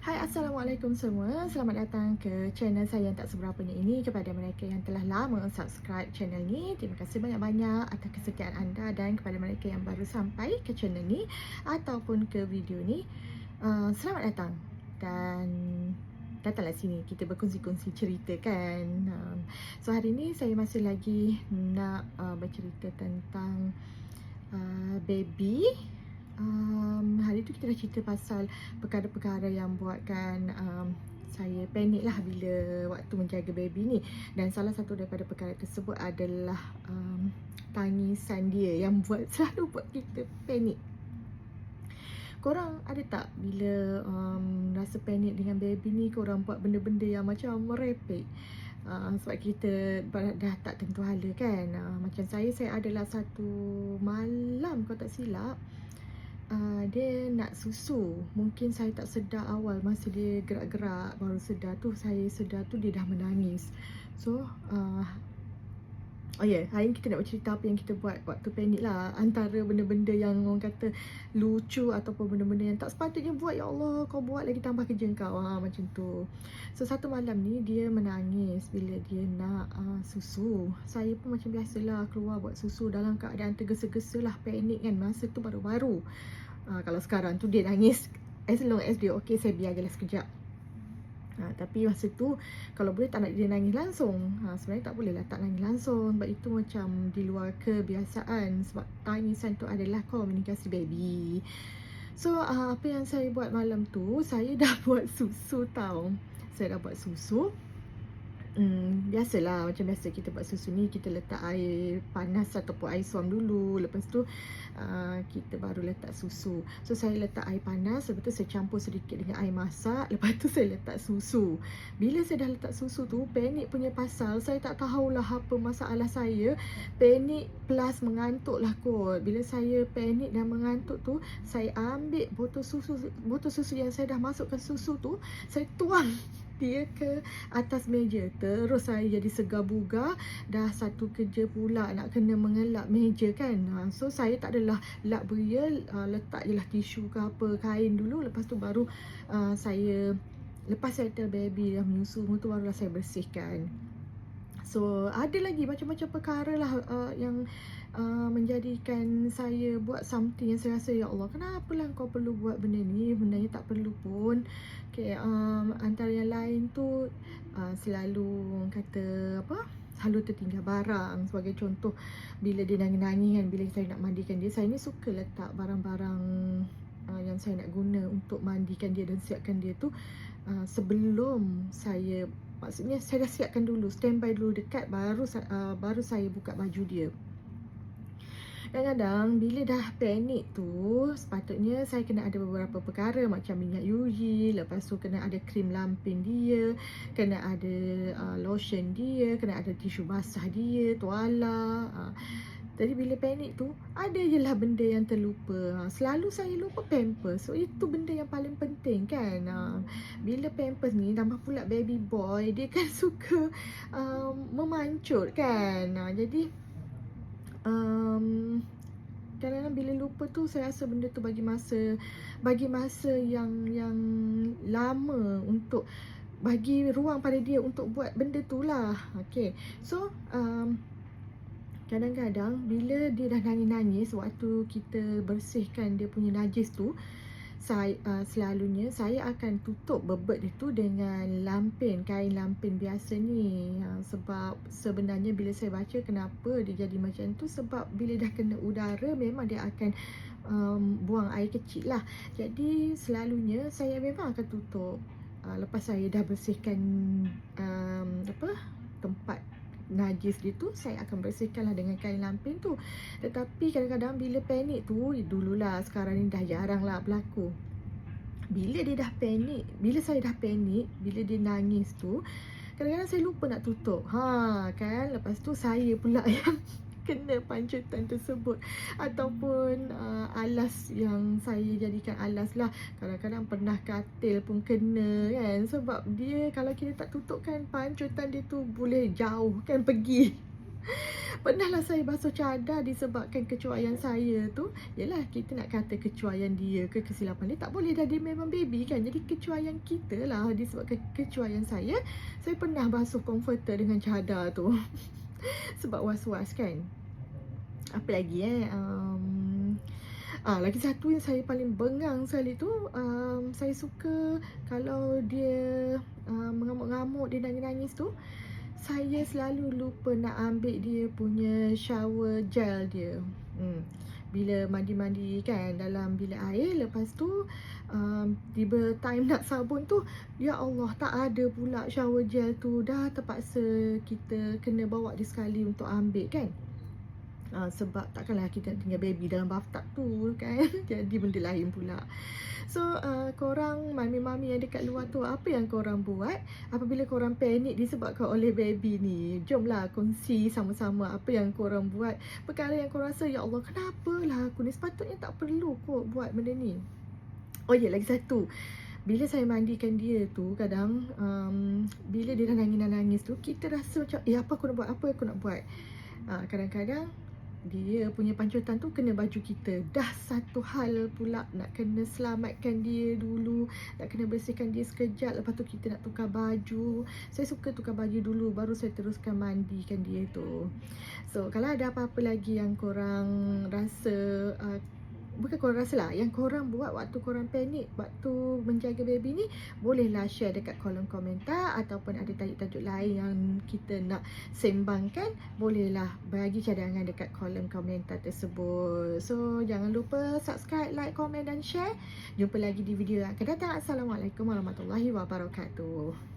Hai, Assalamualaikum semua. Selamat datang ke channel saya yang tak seberapanya ini. Kepada mereka yang telah lama subscribe channel ni, terima kasih banyak-banyak atas kesetiaan anda. Dan kepada mereka yang baru sampai ke channel ni ataupun ke video ni, selamat datang. Dan datanglah sini, kita berkongsi-kongsi cerita kan. So hari ni saya masih lagi nak bercerita tentang baby. Hari tu kita dah cerita pasal perkara-perkara yang buatkan saya panik lah bila waktu menjaga baby ni. Dan salah satu daripada perkara tersebut adalah tangisan dia yang selalu buat kita panik. Korang ada tak bila rasa panik dengan baby ni, korang buat benda-benda yang macam merepek? Sebab kita dah tak tentu hala kan. Macam saya adalah satu malam kalau tak silap, dia nak susu. Mungkin saya tak sedar awal, masa dia gerak-gerak baru sedar tu, saya sedar tu dia dah menangis. So hari ni kita nak bercerita apa yang kita buat waktu panik lah. Antara benda-benda yang orang kata lucu ataupun benda-benda yang tak sepatutnya buat, ya Allah kau buat lagi tambah kerja kau, macam tu. So satu malam ni dia menangis bila dia nak susu. Saya pun macam biasalah keluar buat susu dalam keadaan tergesa-gesa lah, panik kan. Masa tu baru-baru. Kalau sekarang tu dia nangis, as long as dia okay, saya biar je lah sekejap. Tapi masa tu kalau boleh tak nak dia nangis langsung. Sebenarnya tak boleh lah tak nangis langsung, sebab itu macam di luar kebiasaan. Sebab tangisan tu adalah komunikasi baby. So apa yang saya buat malam tu, saya dah buat susu tau. Saya dah buat susu. Biasalah, macam biasa kita buat susu ni, kita letak air panas ataupun air suam dulu. Lepas tu kita baru letak susu. So saya letak air panas, lepas tu saya campur sedikit dengan air masak. Lepas tu saya letak susu. Bila saya dah letak susu tu, panik punya pasal, saya tak tahulah apa masalah saya. Panik plus mengantuk lah kot. Bila saya panik dan mengantuk tu, saya ambil botol susu yang saya dah masukkan susu tu, saya tuang dia ke atas meja. Terus saya jadi segar bugar. Dah satu kerja pula nak kena mengelak meja kan. So saya tak adalah lap beria, letak je lah tisu ke apa, kain dulu. Lepas tu baru lepas saya tell baby dah menyusu tu, barulah saya bersihkan. So ada lagi macam-macam perkara lah yang menjadikan saya buat something yang saya rasa, ya Allah kenapalah kau perlu buat benda ni, benda ni tak perlu pun. Okay, antara yang lain tu selalu kata apa, selalu tertinggal barang. Sebagai contoh, bila dia nangis-nangis kan, bila saya nak mandikan dia, saya ni suka letak barang-barang yang saya nak guna untuk mandikan dia dan siapkan dia tu sebelum saya, maksudnya saya dah siapkan dulu, standby dulu dekat, baru saya buka baju dia. Kadang-kadang bila dah panik tu, sepatutnya saya kena ada beberapa perkara macam minyak UV, lepas tu kena ada krim lampin dia, kena ada lotion dia, kena ada tisu basah dia, tuala. Jadi bila panik tu, ada je lah benda yang terlupa. Selalu saya lupa pampers. So itu benda yang paling penting kan. Bila pampers ni, tambah pula baby boy, dia kan suka memancut kan. Jadi kadang-kadang bila lupa tu, saya rasa benda tu bagi masa yang lama, untuk bagi ruang pada dia untuk buat benda tu lah. Okay, so kadang-kadang bila dia dah nangis-nangis, waktu kita bersihkan dia punya najis tu, selalunya saya akan tutup bebet dia tu dengan lampin, kain lampin biasa ni. Sebab sebenarnya bila saya baca kenapa dia jadi macam tu, sebab bila dah kena udara memang dia akan buang air kecil lah. Jadi selalunya saya memang akan tutup. Lepas saya dah bersihkan tempat najis dia tu, saya akan bersihkanlah dengan kain lampin tu. Tetapi kadang-kadang bila panik tu, dululah, sekarang ni dah jarang lah berlaku. Bila dia dah panik, bila saya dah panik, bila dia nangis tu, kadang-kadang saya lupa nak tutup. Kan, lepas tu saya pula yang kena pancutan tersebut. Ataupun alas yang saya jadikan alas lah, kadang-kadang pernah katil pun kena kan. Sebab dia, kalau kita tak tutup kan, pancutan dia tu boleh jauh kan pergi. Pernahlah saya basuh cadar disebabkan kecuaian saya tu. Yelah, kita nak kata kecuaian dia ke kesilapan dia, tak boleh dah, dia memang baby kan. Jadi kecuaian kita lah, disebabkan kecuaian saya pernah basuh comforter dengan cadar tu. Sebab was-was kan. Apa lagi lagi satu yang saya paling bengang sekali tu, saya suka kalau dia mengamuk-ngamuk, dia nangis-nangis tu, saya selalu lupa nak ambil dia punya shower gel dia. Bila mandi-mandi kan dalam bilik air, lepas tu tiba time nak sabun tu, ya Allah, tak ada pula shower gel tu. Dah terpaksa kita kena bawa dia sekali untuk ambil kan. Sebab takkanlah kita tinggal baby dalam bathtub tu kan. Jadi benda lain pula. So korang mami-mami yang dekat luar tu, apa yang korang buat apabila korang panik disebabkan oleh baby ni? Jomlah kongsi sama-sama apa yang korang buat. Perkara yang korang rasa, ya Allah, kenapalah aku ni, sepatutnya tak perlu kot buat benda ni. Oh ya, lagi satu. Bila saya mandikan dia tu, kadang bila dia dah nangis-nangis tu, kita rasa macam, apa aku nak buat, apa aku nak buat. Kadang-kadang dia punya pancutan tu kena baju kita. Dah satu hal pula, nak kena selamatkan dia dulu, nak kena bersihkan dia sekejap, lepas tu kita nak tukar baju. Saya suka tukar baju dulu, baru saya teruskan mandikan dia tu. So kalau ada apa-apa lagi yang korang rasa, bukan korang rasa lah, yang korang buat waktu korang panik, waktu menjaga baby ni, bolehlah share dekat kolom komentar. Ataupun ada tajuk-tajuk lain yang kita nak sembangkan, bolehlah bagi cadangan dekat kolom komentar tersebut. So jangan lupa subscribe, like, komen dan share. Jumpa lagi di video yang akan datang. Assalamualaikum warahmatullahi wabarakatuh.